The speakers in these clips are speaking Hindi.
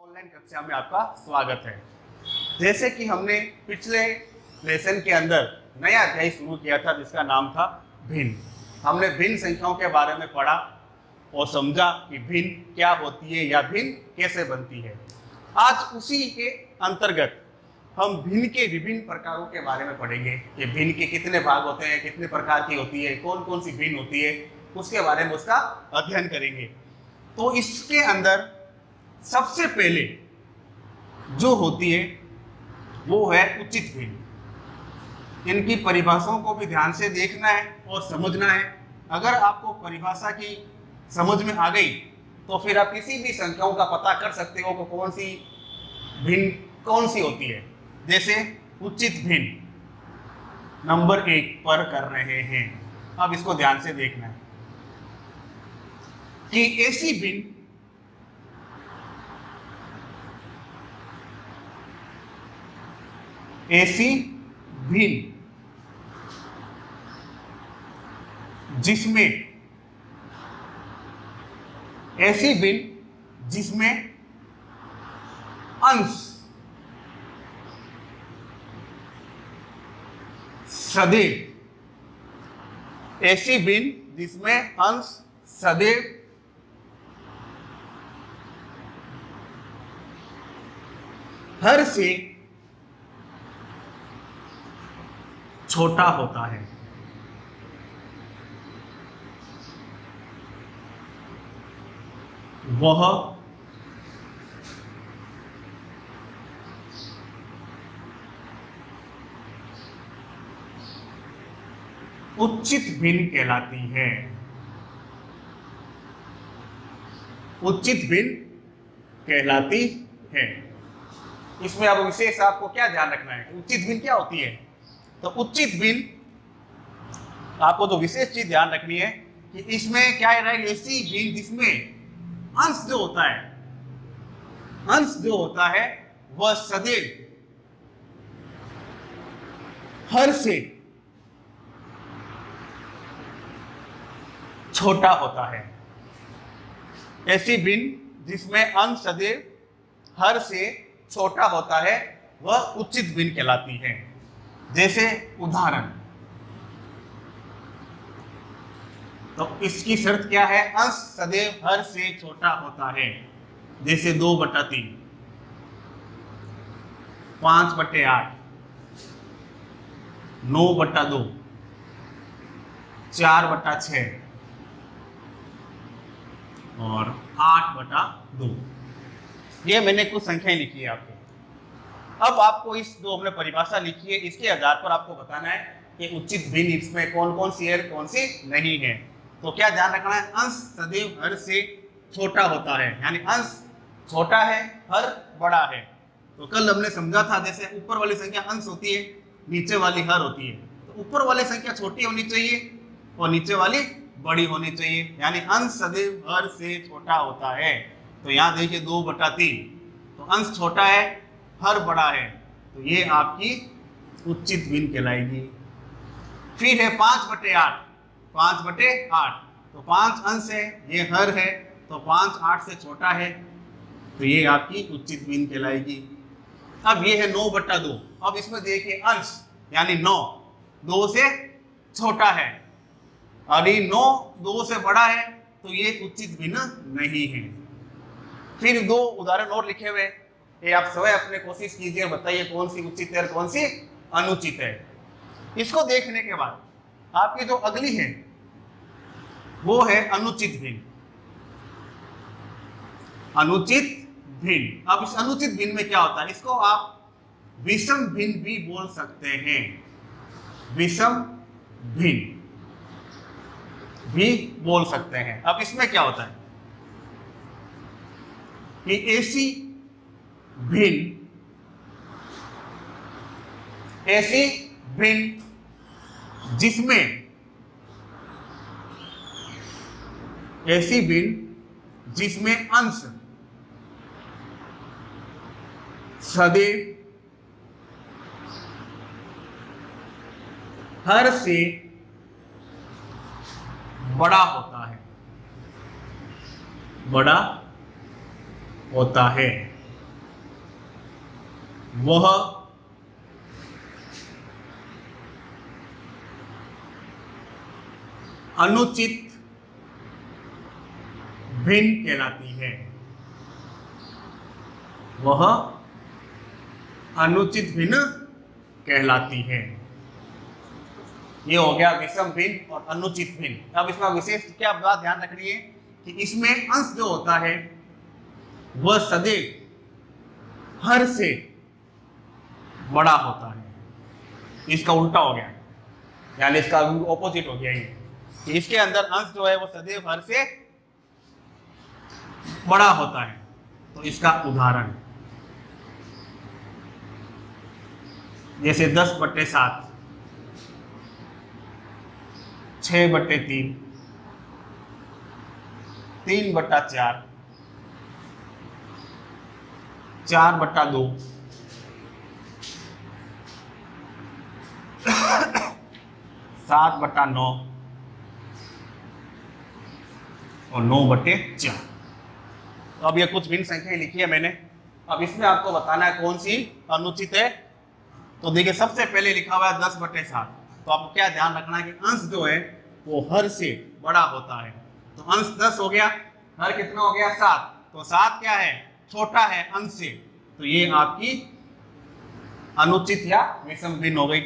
ऑनलाइन कक्षा में आपका स्वागत है। जैसे कि हमने पिछले लेसन के अंदर नया अध्याय शुरू किया था जिसका नाम था भिन्न। हमने भिन्न संख्याओं के बारे में पढ़ा और समझा कि भिन्न क्या होती है या भिन्न कैसे बनती है। आज उसी के अंतर्गत हम भिन्न के विभिन्न प्रकारों के बारे में पढ़ेंगे कि भिन्न के कितने भाग होते हैं, कितने प्रकार की होती है, कौन कौन सी भिन्न होती है, उसके बारे में उसका अध्ययन करेंगे। तो इसके अंदर सबसे पहले जो होती है वो है उचित भिन्न। इनकी परिभाषाओं को भी ध्यान से देखना है और समझना है। अगर आपको परिभाषा की समझ में आ गई तो फिर आप किसी भी संख्याओं का पता कर सकते हो कि कौन सी भिन्न कौन सी होती है। जैसे उचित भिन्न नंबर 1 पर कर रहे हैं। अब इसको ध्यान से देखना है कि ऐसी भिन्न जिसमें अंश सदैव हर से छोटा होता है। वह उचित भिन्न कहलाती है। उचित भिन्न कहलाती है। इसमें अब विशेष आपको क्या ध्यान रखना है, उचित भिन्न क्या होती है। तो उचित भिन्न आपको तो विशेष चीज ध्यान रखनी है कि इसमें क्या रहेगी, ऐसी भिन्न जिसमें अंश जो होता है वह सदैव हर से छोटा होता है। ऐसी भिन्न जिसमें अंश सदैव हर से छोटा होता है वह उचित भिन्न कहलाती है। जैसे उदाहरण, तो इसकी शर्त क्या है, अंश सदैव हर से छोटा होता है। जैसे 2/3, 5/8, 9/2, 4/6 और 8/2। ये मैंने कुछ संख्याएं लिखी है आपको। अब आपको इस जो हमने परिभाषा लिखी है इसके आधार पर आपको बताना है कि उचित भिन्न इसमें कौन कौन सी है, कौन सी नहीं है। तो क्या ध्यान रखना है, अंश सदैव हर से छोटा होता है, यानी अंश छोटा है, हर बड़ा है। तो कल हमने समझा था जैसे ऊपर वाली संख्या अंश होती है, नीचे वाली हर होती है। तो ऊपर वाली संख्या छोटी होनी चाहिए और नीचे वाली बड़ी होनी चाहिए, यानी अंश सदैव हर से छोटा होता है। तो यहाँ देखिए 2/3, तो अंश छोटा है, हर बड़ा है, तो ये आपकी उचित भिन्न कहलाएगी। फिर है 5/8, 5/8, तो 5 अंश है, ये हर है, तो 5 8 से छोटा है, तो ये आपकी उचित भिन्न कहलाएगी। अब ये है 9/2। अब इसमें देखिए अंश यानी 9 2 से छोटा है और ये 9 2 से बड़ा है, तो ये उचित भिन्न नहीं है। फिर 2 उदाहरण और लिखे हुए, ये आप स्वयं अपने कोशिश कीजिए, बताइए कौन सी उचित है और कौन सी अनुचित है। इसको देखने के बाद आपकी जो अगली है वो है अनुचित भिन्न। अनुचित भिन्न, अब इस अनुचित भिन्न में क्या होता है, इसको आप विषम भिन्न भी बोल सकते हैं। विषम भिन्न भी बोल सकते हैं। अब इसमें क्या होता है कि ऐसी भिन्न जिसमें अंश सदैव हर से बड़ा होता है। वह अनुचित भिन्न कहलाती है। वह अनुचित भिन्न कहलाती है। ये हो गया विषम भिन्न और अनुचित भिन्न। अब इसमें विशेष क्या बात ध्यान रखनी है कि इसमें अंश जो होता है वह सदैव हर से बड़ा होता है। इसका उल्टा हो गया, यानी इसका ऑपोजिट हो गया ये, कि इसके अंदर अंश जो है वो सदैव हर से बड़ा होता है। तो इसका उदाहरण जैसे 10/7, 6/3, 3/4, 4/2, 7/9 और 9/4। तो अब ये कुछ भिन्न संख्याएं लिखी है मैंने। अब इसमें आपको बताना है कौन सी अनुचित है। तो देखिए सबसे पहले लिखा हुआ है 10/7। तो आपको क्या ध्यान रखना है कि अंश जो है वो हर से बड़ा होता है। तो अंश 10 हो गया, हर कितना हो गया 7। तो 7 क्या है, छोटा है अंश से। तो ये आपकी अनुचित या विषम भिन्न हो गई।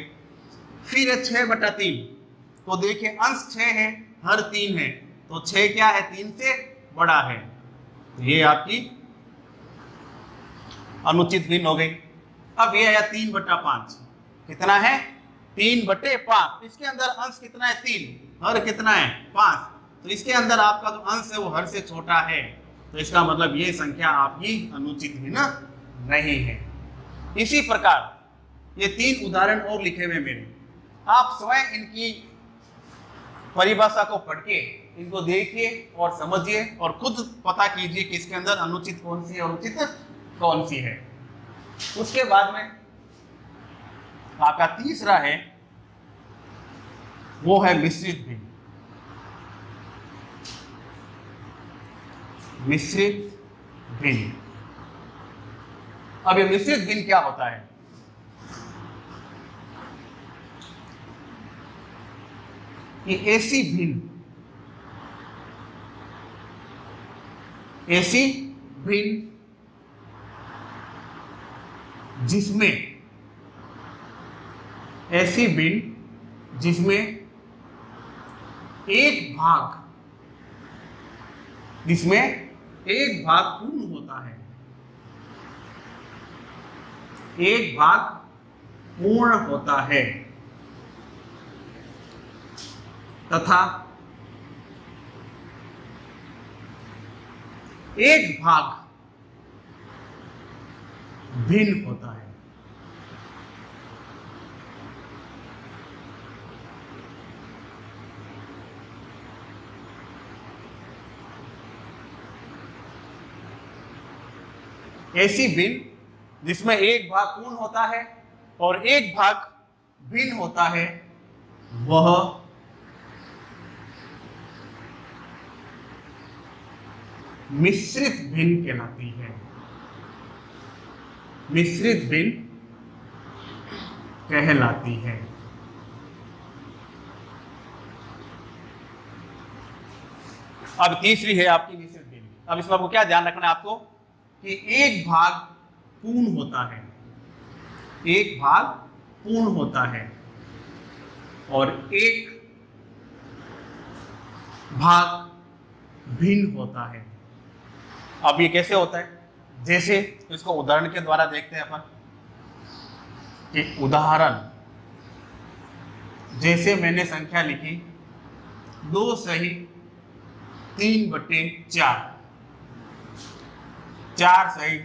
फिर है 6/3। तो देखिए अंश 6 है, हर 3 है। तो 6 क्या है, 3 से बड़ा है। तो ये आपकी अनुचित भिन्न हो गई। अब ये है 3/5। कितना है, 3/5। इसके अंदर अंश कितना है, 3, हर कितना है 5। तो इसके अंदर आपका जो अंश है वो हर से छोटा है। तो इसका मतलब ये संख्या आपकी अनुचित भिन्न नहीं है। इसी प्रकार ये 3 उदाहरण और लिखे हुए मेरे, आप स्वयं इनकी परिभाषा को पढ़ के इनको देखिए और समझिए और खुद पता कीजिए कि इसके अंदर अनुचित कौन सी है और उचित कौन सी है। उसके बाद में आपका तीसरा है वो है मिश्रित भिन्न। मिश्रित भिन्न। अब ये मिश्रित भिन्न क्या होता है, ये ऐसी भिन्न जिसमें एक भाग पूर्ण होता है। एक भाग पूर्ण होता है तथा एक भाग भिन्न होता है। ऐसी भिन्न जिसमें एक भाग पूर्ण होता है और एक भाग भिन्न होता है, वह मिश्रित भिन्न कहलाती है। मिश्रित भिन्न कहलाती है। अब तीसरी है आपकी मिश्रित भिन्न। अब इसमें आपको क्या ध्यान रखना है आपको कि एक भाग पूर्ण होता है, एक भाग पूर्ण होता है और एक भाग भिन्न होता है। अब ये कैसे होता है, जैसे इसको उदाहरण के द्वारा देखते हैं अपन। एक उदाहरण, जैसे मैंने संख्या लिखी 2 सही 3/4, 4 सही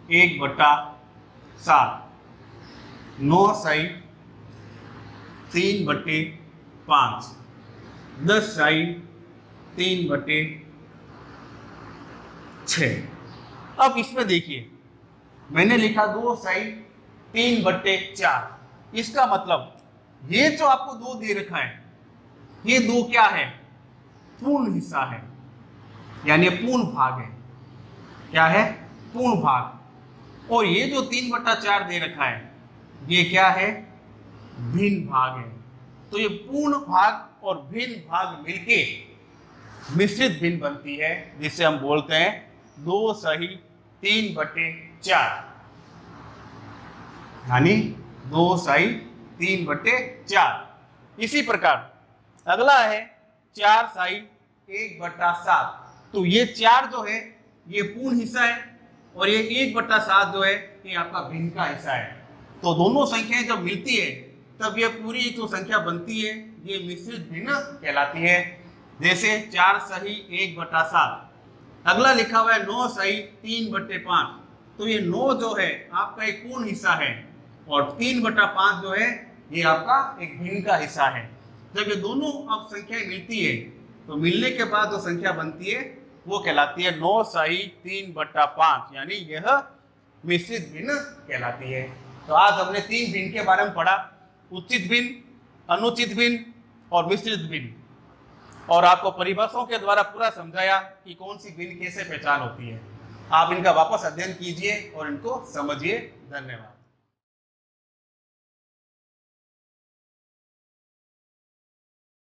1/7, 9 सही 3/5, 10 सही 3/6। अब इसमें देखिए मैंने लिखा 2 सही 3/4। इसका मतलब ये जो आपको 2 दे रखा है, ये 2 क्या है, पूर्ण हिस्सा है, यानी पूर्ण भाग है। क्या है, पूर्ण भाग। और ये जो 3/4 दे रखा है ये क्या है, भिन्न भाग है। तो ये पूर्ण भाग और भिन्न भाग मिलके मिश्रित भिन्न बनती है, जिसे हम बोलते हैं 2 सही 3/4, यानी 2 सही 3/4। इसी प्रकार अगला है 4 सही 1/7। तो ये 4 जो है ये पूर्ण हिस्सा है और ये 1/7 जो है ये आपका भिन्न का हिस्सा है। तो दोनों संख्याएं जब मिलती है तब ये पूरी जो संख्या बनती है ये मिश्रित भिन्न कहलाती है। जैसे 4 सही 1/7। अगला लिखा हुआ है 9 सही 3/5। तो ये 9 जो है आपका एक पूर्ण हिस्सा है और 3/5 जो है ये आपका एक भिन्न का हिस्सा है। जब ये दोनों अब संख्याएं मिलती है तो मिलने के बाद जो संख्या बनती है वो कहलाती है 9 सही 3/5, यानी यह मिश्रित भिन्न कहलाती है। तो आज हमने 3 भिन्न के बारे में पढ़ा, उचित भिन्न, अनुचित भिन्न और मिश्रित भिन्न, और आपको परिभाषाओं के द्वारा पूरा समझाया कि कौन सी भिन्न कैसे पहचान होती है। आप इनका वापस अध्ययन कीजिए और इनको समझिए। धन्यवाद।